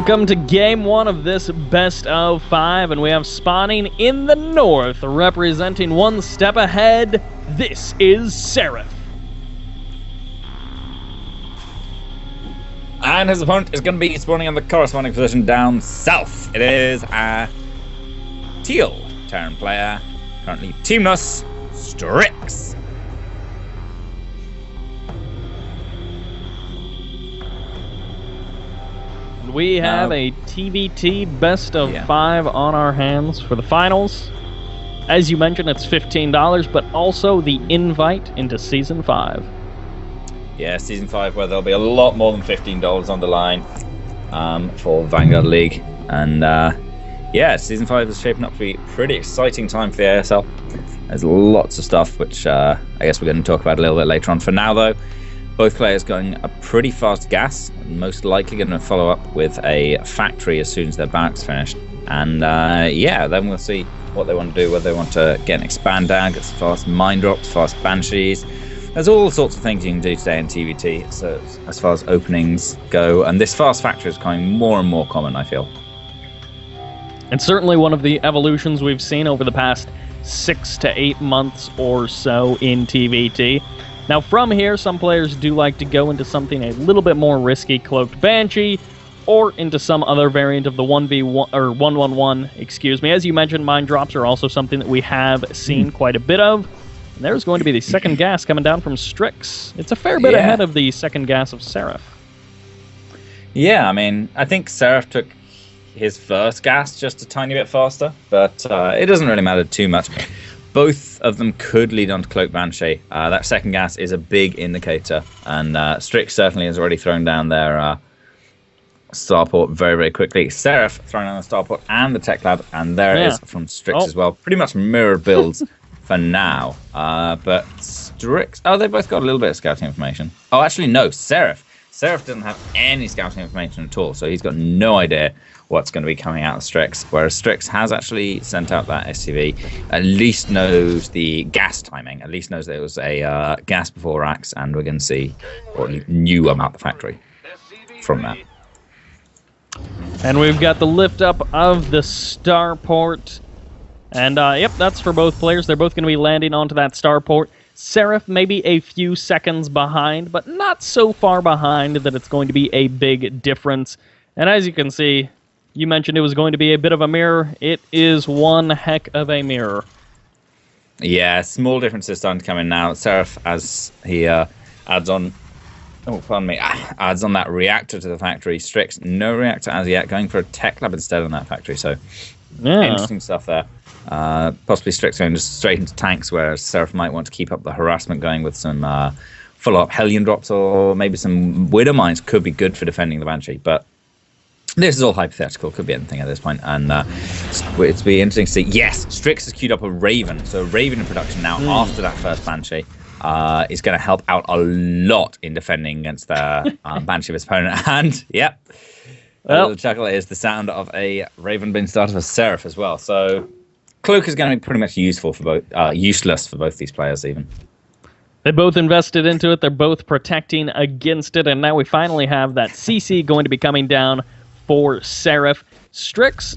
Welcome to Game 1 of this Best of 5, and we have spawning in the north, representing one step ahead. This is Seryph. And his opponent is going to be spawning on the corresponding position down south. It is a teal Terran player, currently teamless, Strix. We have a TBT Best of 5 on our hands for the finals. As you mentioned, it's $15, but also the invite into Season 5. Yeah, Season 5, where there'll be a lot more than $15 on the line for Vanguard League. And yeah, Season 5 is shaping up to be a pretty exciting time for the ASL. There's lots of stuff, which I guess we're going to talk about a little bit later on. For now, though, both players going a pretty fast gas, and most likely going to follow up with a factory as soon as their barracks finished. And yeah, then we'll see what they want to do, whether they want to get an expand down, get some fast mine drops, fast banshees. There's all sorts of things you can do today in TVT, so as far as openings go, and this fast factory is becoming more and more common, I feel. And certainly one of the evolutions we've seen over the past 6 to 8 months or so in TVT. Now from here, some players do like to go into something a little bit more risky, Cloaked Banshee, or into some other variant of the 1v1 or 1-1-1, excuse me. As you mentioned, mine drops are also something that we have seen quite a bit of. And there's going to be the second gas coming down from Strix. It's a fair bit ahead of the second gas of Seryph. Yeah, I mean, I think Seryph took his first gas just a tiny bit faster, but it doesn't really matter too much. Both of them could lead on to Cloak Banshee. That second gas is a big indicator, and Strix certainly has already thrown down their starport very, very quickly. Seryph throwing down the starport and the tech lab, and there it is from Strix as well. Pretty much mirror builds for now. But Strix, they both got a little bit of scouting information. Oh, actually, no, Seryph doesn't have any scouting information at all, so he's got no idea what's going to be coming out of Strix, whereas Strix has actually sent out that SCV, at least knows the gas timing, at least knows there was a gas before racks, and we're going to see what new about the factory from that. And we've got the lift up of the starport, and yep, that's for both players. They're both going to be landing onto that starport. Seryph maybe a few seconds behind, but not so far behind that it's going to be a big difference. And as you can see, you mentioned it was going to be a bit of a mirror. It is one heck of a mirror. Yeah, small differences starting to come in now. Seryph, as he adds on that reactor to the factory. Strix, no reactor as yet, going for a tech lab instead on that factory. So interesting stuff there. Possibly Strix going just straight into tanks, whereas Seryph might want to keep up the harassment going with some follow-up Hellion drops, or maybe some Widow Mines could be good for defending the Banshee. But this is all hypothetical, could be anything at this point, and it'll be interesting to see. Yes, Strix has queued up a Raven, so a Raven in production now after that first Banshee is going to help out a lot in defending against the Banshee of his opponent. And, yep, the chuckle is the sound of a Raven being started for Seryph as well. So Cloak is going to be pretty much useful for both, useless for both these players even. They both invested into it, they're both protecting against it, and now we finally have that CC going to be coming down for Seryph. Strix,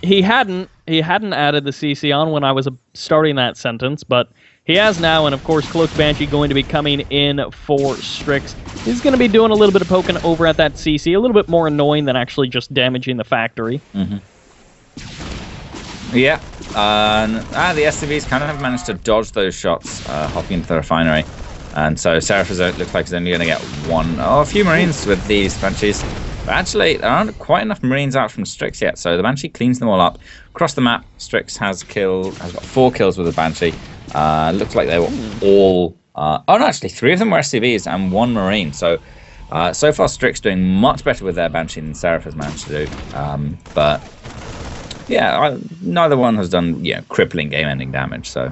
he hadn't added the CC on when I was starting that sentence, but he has now, and of course Cloak Banshee going to be coming in for Strix. He's going to be doing a little bit of poking over at that CC, a little bit more annoying than actually just damaging the factory. Yeah, the SCVs kind of have managed to dodge those shots, hopping into the refinery. And so Seryph looks like he's only going to get a few Marines with these Banshees. But actually, there aren't quite enough Marines out from Strix yet, so the Banshee cleans them all up. Across the map, Strix has got 4 kills with the Banshee. Looks like they were all... no, actually, 3 of them were SCVs and 1 Marine. So, so far, Strix doing much better with their Banshee than Seryph has managed to do. But, yeah, neither one has done crippling game-ending damage, so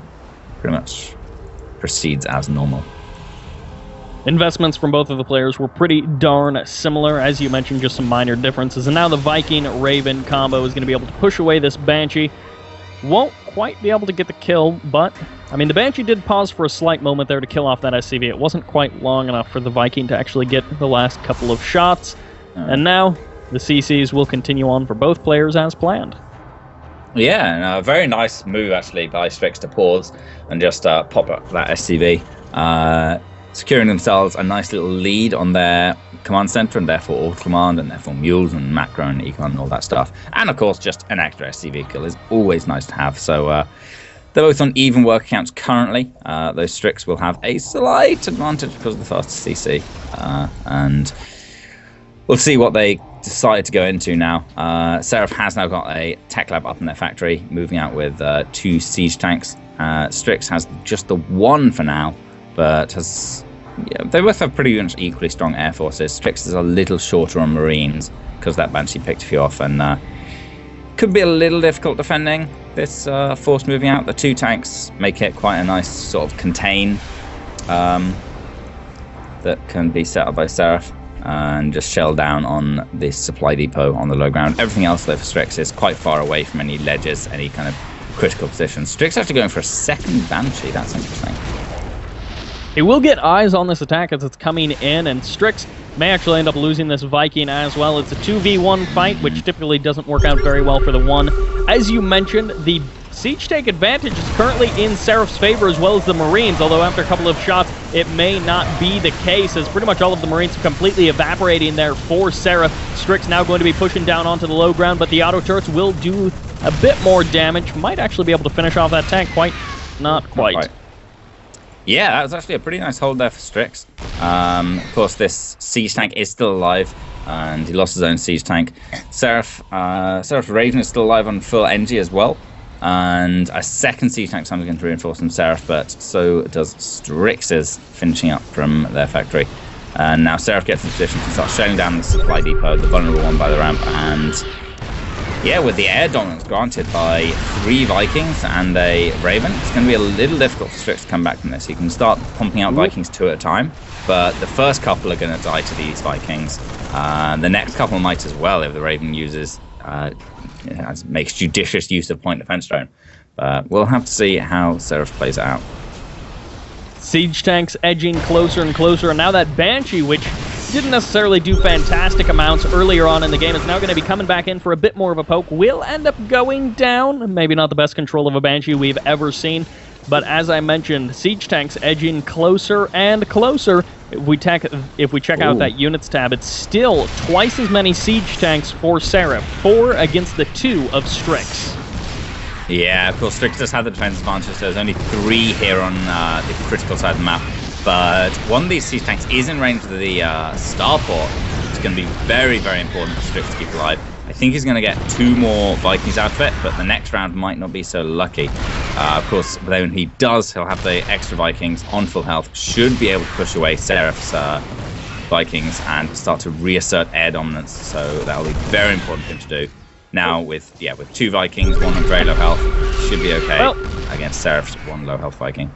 pretty much proceeds as normal. Investments from both of the players were pretty darn similar, as you mentioned, just some minor differences. And now the Viking-Raven combo is going to be able to push away this Banshee. Won't quite be able to get the kill, but, I mean, the Banshee did pause for a slight moment there to kill off that SCV. It wasn't quite long enough for the Viking to actually get the last couple of shots. And now the CCs will continue on for both players as planned. Yeah, and a very nice move actually by Strix to pause and just pop up that SCV, securing themselves a nice little lead on their command center and therefore auto command and therefore mules and macro and econ and all that stuff. And of course, just an extra SCV kill is always nice to have. So they're both on even work counts currently. Those Strix will have a slight advantage because of the faster CC, and we'll see what they decide to go into now. Seryph has now got a tech lab up in their factory, moving out with 2 siege tanks. Strix has just the 1 for now, but they both have pretty much equally strong air forces. Strix is a little shorter on marines because that Banshee picked a few off, and could be a little difficult defending this force moving out. The 2 tanks make it quite a nice sort of contain that can be set up by Seryph and just shell down on this supply depot on the low ground. Everything else though for Strix is quite far away from any ledges, any kind of critical positions. Strix actually going for a second Banshee. That's interesting. He will get eyes on this attack as it's coming in, and Strix may actually end up losing this Viking as well. It's a 2v1 fight, which typically doesn't work out very well for the 1. As you mentioned, the siege tank advantage is currently in Seryph's favor as well as the Marines, although after a couple of shots it may not be the case, as pretty much all of the Marines are completely evaporating there for Seryph. Strix now going to be pushing down onto the low ground, but the auto turrets will do a bit more damage. Might actually be able to finish off that tank. Not quite. Yeah, that was actually a pretty nice hold there for Strix. Of course, this siege tank is still alive, and he lost his own siege tank. Seryph's Raven is still alive on full NG as well, and a second siege tank is going to reinforce from Seryph, but so does Strix's, finishing up from their factory. And now Seryph gets in position to start shelling down the supply depot, the vulnerable one by the ramp, and yeah, with the air dominance granted by 3 Vikings and a Raven, it's going to be a little difficult for Strix to come back from this. You can start pumping out Vikings 2 at a time, but the first couple are going to die to these Vikings. The next couple might as well if the Raven uses makes judicious use of point defense drone. But we'll have to see how Seryph plays it out. Siege tanks edging closer and closer, and now that Banshee, which didn't necessarily do fantastic amounts earlier on in the game, is now going to be coming back in for a bit more of a poke. Will end up going down. Maybe not the best control of a Banshee we've ever seen, but as I mentioned, siege tanks edging closer and closer. If we check out that units tab, it's still twice as many siege tanks for Seryph, 4 against the 2 of Strix. Yeah, of course, Strix does have the defense advantage, so there's only 3 here on the critical side of the map. But one of these siege tanks is in range of the starport. It's going to be very, very important for Strix to keep alive. I think he's going to get 2 more Vikings out of it, but the next round might not be so lucky. Of course, when he does, he'll have the extra Vikings on full health, should be able to push away Seryph's Vikings and start to reassert air dominance. So that'll be very important for him to do. Now with 2 Vikings, 1 on very low health, should be okay against Seryph's 1 low health Viking.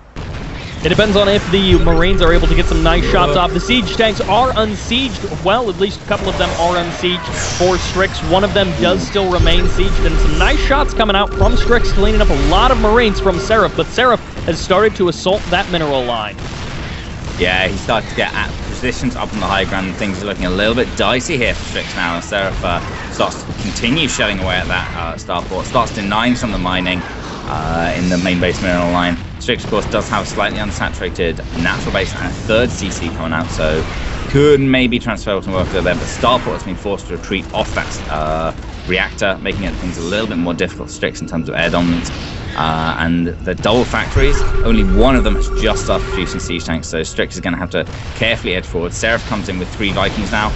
It depends on if the Marines are able to get some nice shots off. The siege tanks are unsieged. Well, at least a couple of them are unsieged for Strix. One of them does still remain sieged, and some nice shots coming out from Strix, cleaning up a lot of Marines from Seryph, but Seryph has started to assault that mineral line. Yeah, he started to get at positions up on the high ground, and things are looking a little bit dicey here for Strix now. Seryph starts to continue shelling away at that starport, starts denying some of the mining in the main base mineral line. Strix, of course, does have a slightly unsaturated natural base and a 3rd CC coming out, so could maybe transfer some work over there, but Starport has been forced to retreat off that reactor, making things a little bit more difficult for Strix in terms of air dominance. And the double factories, only one of them has just started producing siege tanks, so Strix is going to have to carefully edge forward. Seryph comes in with 3 Vikings now,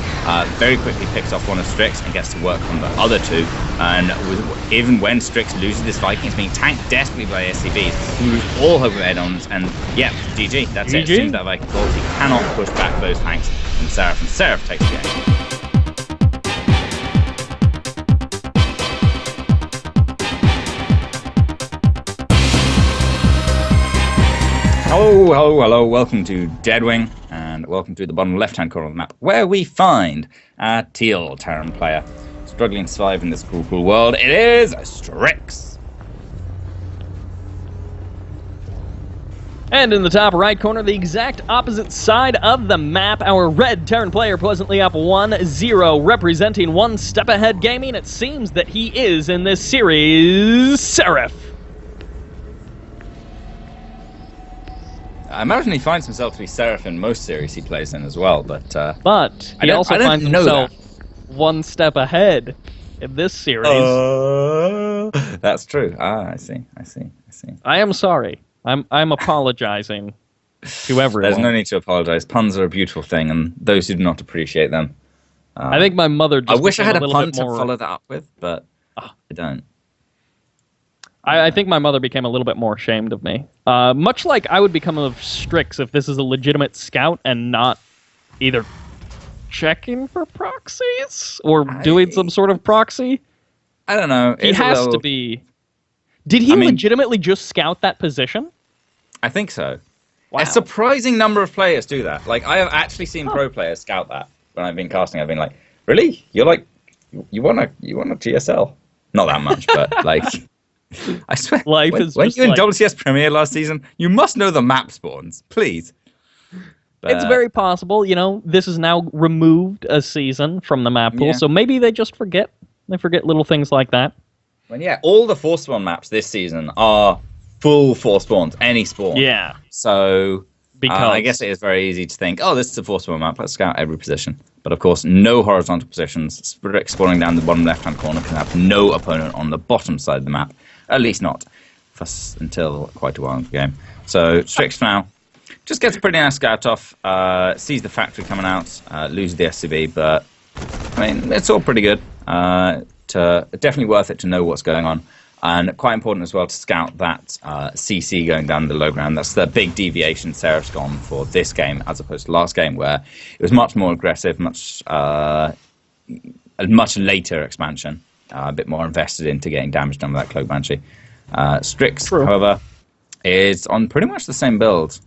very quickly picks off one of Strix and gets to work on the other 2. And even when Strix loses this Viking, it's being tanked desperately by SCVs, who lose all hope of air dominance. And yeah, GG, that's it. As soon as that Viking falls, he cannot push back those tanks from Seryph, and Seryph takes the game. Hello, welcome to Deadwing, and welcome to the bottom left-hand corner of the map, where we find a teal Terran player struggling to survive in this cool world. It is Strix. And in the top right corner, the exact opposite side of the map, our red Terran player pleasantly up 1-0, representing One Step Ahead Gaming. It seems that he is, in this series, Seryph. I imagine he finds himself to be Seryph in most series he plays in as well, but he also finds himself one step ahead in this series. That's true. I see. I am sorry. I'm apologizing to everyone. There's no need to apologize. Puns are a beautiful thing, and those who do not appreciate them. I think my mother just I wish I had a pun to more... follow that up with, but I don't. I think my mother became a little bit more ashamed of me. Much like I would become of Strix if this is a legitimate scout and not either checking for proxies or doing some sort of proxy. I don't know. He has to be. Did he legitimately just scout that position? I think so. Wow. A surprising number of players do that. Like, I have actually seen pro players scout that when I've been casting. I've been like, really? You're like, you want a GSL? Not that much, but like, I swear. Life when is you in like... WCS Premier last season, you must know the map spawns, please. But, it's very possible. You know, this is now removed a season from the map pool, so maybe they just forget. They forget little things like that. Well, yeah, all the Force Spawn maps this season are full Force Spawns, any spawn. Yeah. So I guess it is very easy to think, oh, this is a Force Spawn map, let's scout every position. But of course, no horizontal positions. Strix spawning down the bottom left-hand corner can have no opponent on the bottom side of the map. At least not until quite a while into the game. So Strix now just gets a pretty nice scout off, sees the factory coming out, loses the SCV, but I mean, it's all pretty good. Definitely worth it to know what's going on, and quite important as well to scout that CC going down the low ground. That's the big deviation Seryph's gone for this game as opposed to last game, where it was much more aggressive, a much later expansion, a bit more invested into getting damage done with that Cloak Banshee. Strix, however, is on pretty much the same build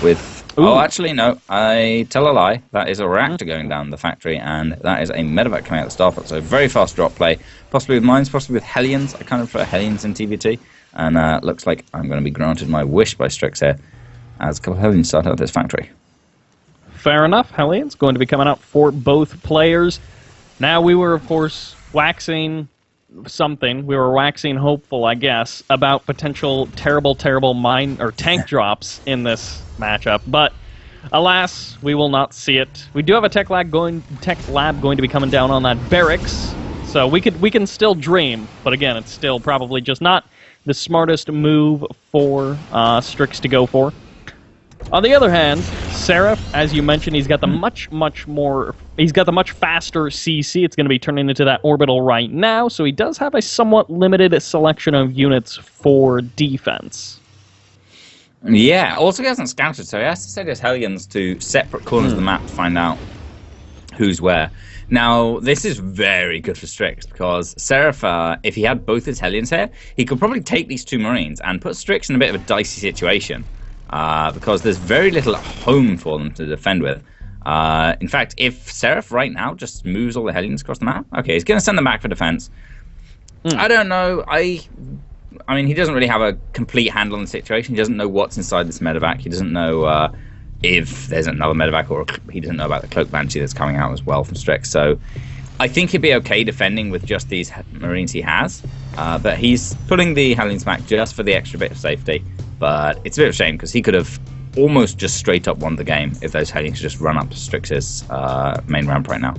with... Ooh. Oh, actually, no. I tell a lie. That is a reactor going down the factory, and that is a medevac coming out of the Starfox. So very fast drop play. Possibly with mines, possibly with Hellions. I kind of prefer Hellions in TVT. And looks like I'm going to be granted my wish by Strix here, as a couple of Hellions start out this factory. Fair enough. Hellions going to be coming out for both players. Now, we were, of course, waxing hopeful, I guess, about potential terrible mine or tank drops in this matchup, but alas, we will not see it. We do have a tech lab going to be coming down on that barracks, so we can still dream, but again, it's still probably just not the smartest move for Strix to go for. On the other hand, Seryph, as you mentioned, he's got the much faster CC. It's going to be turning into that orbital right now, so he does have a somewhat limited selection of units for defense. Yeah, also he hasn't scouted, so he has to set his Hellions to separate corners of the map to find out who's where. Now, this is very good for Strix, because Seryph, if he had both his Hellions here, he could probably take these two Marines and put Strix in a bit of a dicey situation. Because there's very little at home for them to defend with. In fact, if Seryph right now just moves all the Hellions across the map, okay, he's going to send them back for defense. I don't know. I mean, he doesn't really have a complete handle on the situation. He doesn't know what's inside this medevac. He doesn't know if there's another medevac, or he doesn't know about the Cloak Banshee that's coming out as well from Strix. So I think he'd be okay defending with just these Marines he has. But he's putting the Hellions back just for the extra bit of safety. But it's a bit of a shame, because he could have almost just straight up won the game if those Hellions just run up to Strix's main ramp right now.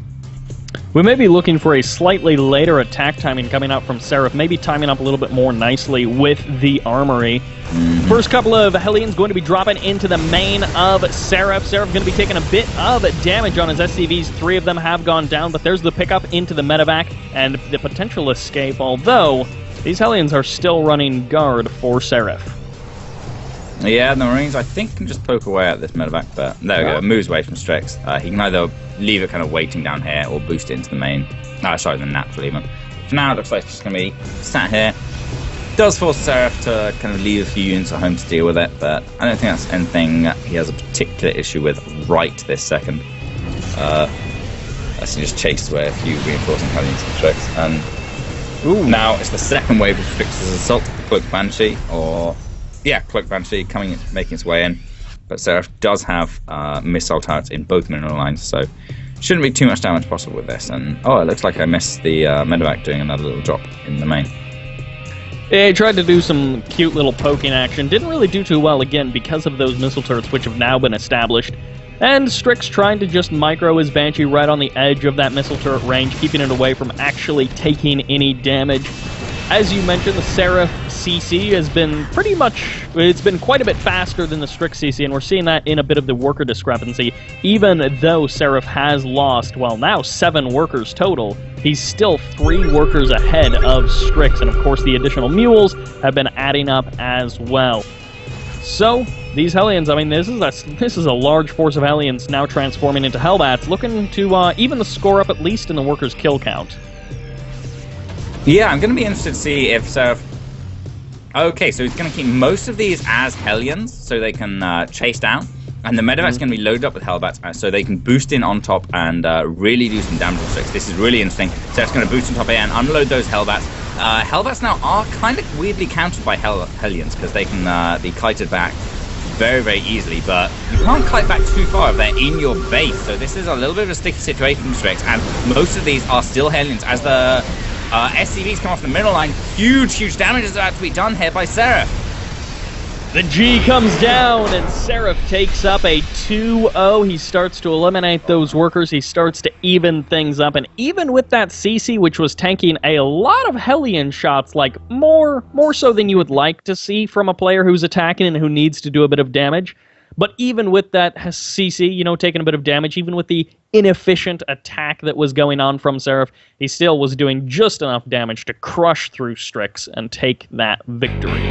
We may be looking for a slightly later attack timing coming out from Seryph, maybe timing up a little bit more nicely with the armory. First couple of Hellions going to be dropping into the main of Seryph. Seryph going to be taking a bit of damage on his SCVs. 3 of them have gone down, but there's the pickup into the medevac and the potential escape, although these Hellions are still running guard for Seryph. Yeah, the Marines, I think, can just poke away at this medevac, but there we go. It moves away from Strix. He can either leave it kind of waiting down here or boost it into the main. The natural even. For now, it looks like it's just going to be sat here. Does force Seryph to kind of leave a few units at home to deal with it, but I don't think that's anything he has a particular issue with right this second. As he just chased away a few reinforcing Hellions from Strix. And now it's the second wave of Strix's assault of the Cloak Banshee, or Yeah, Cloak Banshee making its way in. But Seryph does have missile turrets in both mineral lines, so shouldn't be too much damage possible with this. And it looks like I missed the medevac doing another little drop in the main. Yeah, he tried to do some cute little poking action. Didn't really do too well, again, because of those missile turrets, which have now been established. And Strix trying to just micro his Banshee right on the edge of that missile turret range, keeping it away from actually taking any damage. As you mentioned, the Seryph CC has been it's been quite a bit faster than the Strix CC, and we're seeing that in a bit of the worker discrepancy. Even though Seryph has lost, well, now 7 workers total, he's still 3 workers ahead of Strix, and of course the additional mules have been adding up as well. So, these Hellions, I mean, this is a large force of Hellions now transforming into Hellbats, looking to even the score up at least in the workers' kill count. Yeah, I'm going to be interested to see if Seryph... Okay, so he's going to keep most of these as Hellions, so they can chase down. And the medevac's going to be loaded up with Hellbats, so they can boost in on top and really do some damage on Strix. This is really interesting. Seryph's going to boost on top here and unload those Hellbats. Hellbats now are kind of weirdly countered by Hellions, because they can be kited back very, very easily, but you can't kite back too far if they're in your base, so this is a little bit of a sticky situation from Strix, and most of these are still Hellions. As the SCVs come off the middle line, huge damage is about to be done here by Seryph. The G comes down, and Seryph takes up a 2-0. He starts to eliminate those workers. He starts to even things up. And even with that CC, which was tanking a lot of Hellion shots, like more so than you would like to see from a player who's attacking and who needs to do a bit of damage. But even with that CC, taking a bit of damage, even with the inefficient attack that was going on from Seryph, he still was doing just enough damage to crush through Strix and take that victory.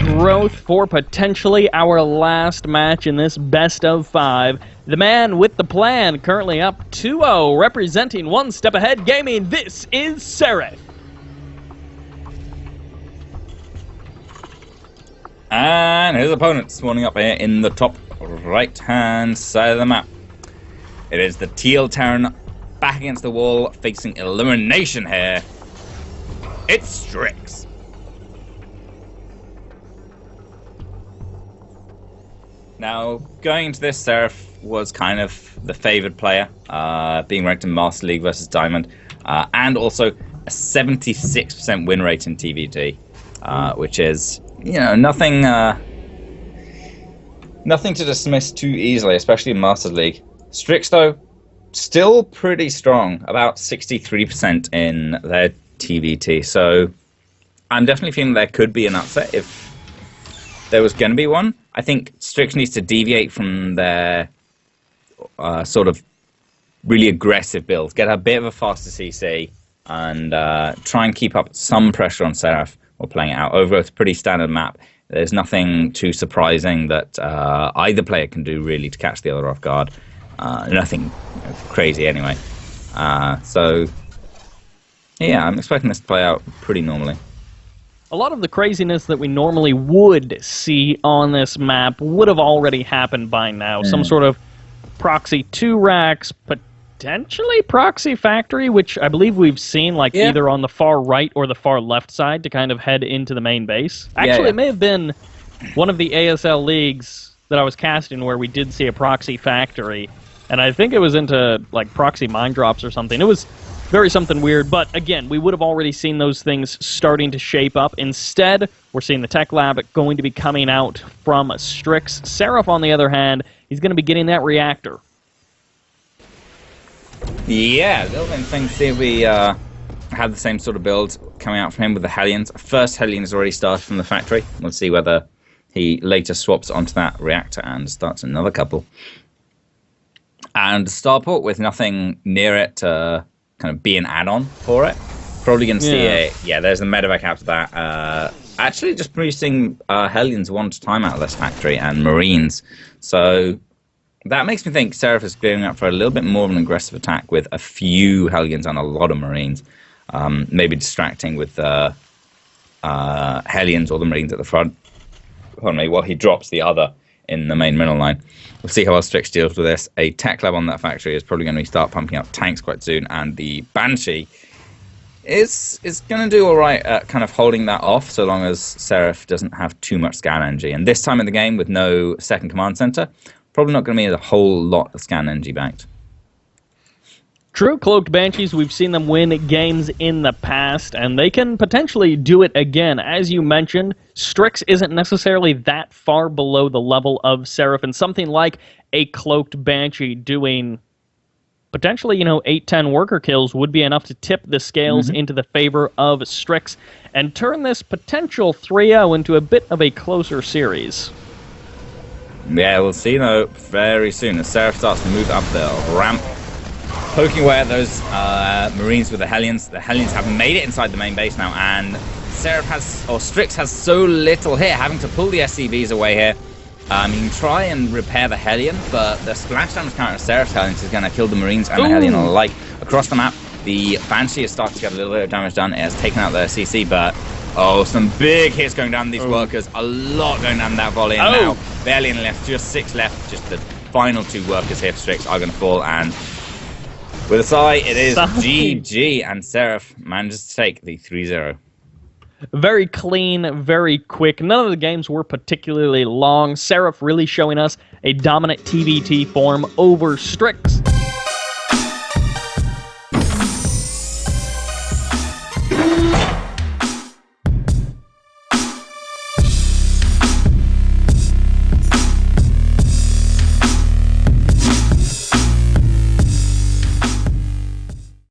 Growth for potentially our last match in this best of 5. The man with the plan currently up 2-0, representing One Step Ahead Gaming. This is Seryph. And his opponent spawning up here in the top right-hand side of the map. It is the Teal Terran back against the wall, facing elimination here. It's Strix. Now, going into this, Seryph was kind of the favoured player, being ranked in Master League versus Diamond, and also a 76% win rate in TVT, which is, nothing to dismiss too easily, especially in Master League. Strix, though, still pretty strong, about 63% in their TVT, so I'm definitely feeling there could be an upset if there was going to be one. I think Strix needs to deviate from their sort of really aggressive build, get a bit of a faster CC, and try and keep up some pressure on Seryph while playing it out. Over a pretty standard map, there's nothing too surprising that either player can do really to catch the other off guard. Nothing crazy anyway. So, yeah, I'm expecting this to play out pretty normally. A lot of the craziness that we normally would see on this map would have already happened by now. Some sort of proxy 2 racks, potentially proxy factory, which I believe we've seen either on the far right or the far left side to kind of head into the main base. Actually, it may have been one of the ASL leagues that I was casting where we did see a proxy factory, and I think it was into proxy mine drops or something. It was very something weird, but again, we would have already seen those things starting to shape up. Instead, we're seeing the Tech Lab going to be coming out from Strix. Seryph, on the other hand, he's going to be getting that reactor. Yeah, a little bit interesting to see if we have the same sort of build coming out from him with the Hellions. First Hellion has already started from the factory. We'll see whether he later swaps onto that reactor and starts another couple. And Starport with nothing near it to kind of be an add-on for it. Probably going to see it. Yeah, there's the medevac after that. Actually just producing Hellions one at a time out of this factory and Marines. So that makes me think Seryph is gearing up for a little bit more of an aggressive attack with a few Hellions and a lot of Marines. Maybe distracting with Hellions or the Marines at the front. Pardon me, while he drops the other in the main middle line. We'll see how well Strix deals with this. A tech lab on that factory is probably going to start pumping out tanks quite soon, and the Banshee is going to do all right at kind of holding that off, so long as Seryph doesn't have too much scan energy. And this time in the game, with no second command center, probably not going to be a whole lot of scan energy banked. True, Cloaked Banshees, we've seen them win games in the past, and they can potentially do it again. As you mentioned, Strix isn't necessarily that far below the level of Seryph, and something like a Cloaked Banshee doing potentially, 8-10 worker kills would be enough to tip the scales into the favor of Strix and turn this potential 3-0 into a bit of a closer series. Yeah, we'll see, though, very soon as Seryph starts to move up the ramp. Poking away at those Marines with the Hellions. The Hellions have made it inside the main base now, and Strix has so little here, having to pull the SCVs away here. You can try and repair the Hellion, but the splash damage counter of Seryph's Hellions is going to kill the Marines and the Hellion alike. Across the map, the Banshee is starting to get a little bit of damage done. It has taken out their CC, but some big hits going down these workers. A lot going down that volley, and now barely any left, just 6 left. Just the final 2 workers here for Strix are going to fall, and with a sigh, it is GG, and Seryph manages to take the 3-0. Very clean, very quick. None of the games were particularly long. Seryph really showing us a dominant TVT form over Strix.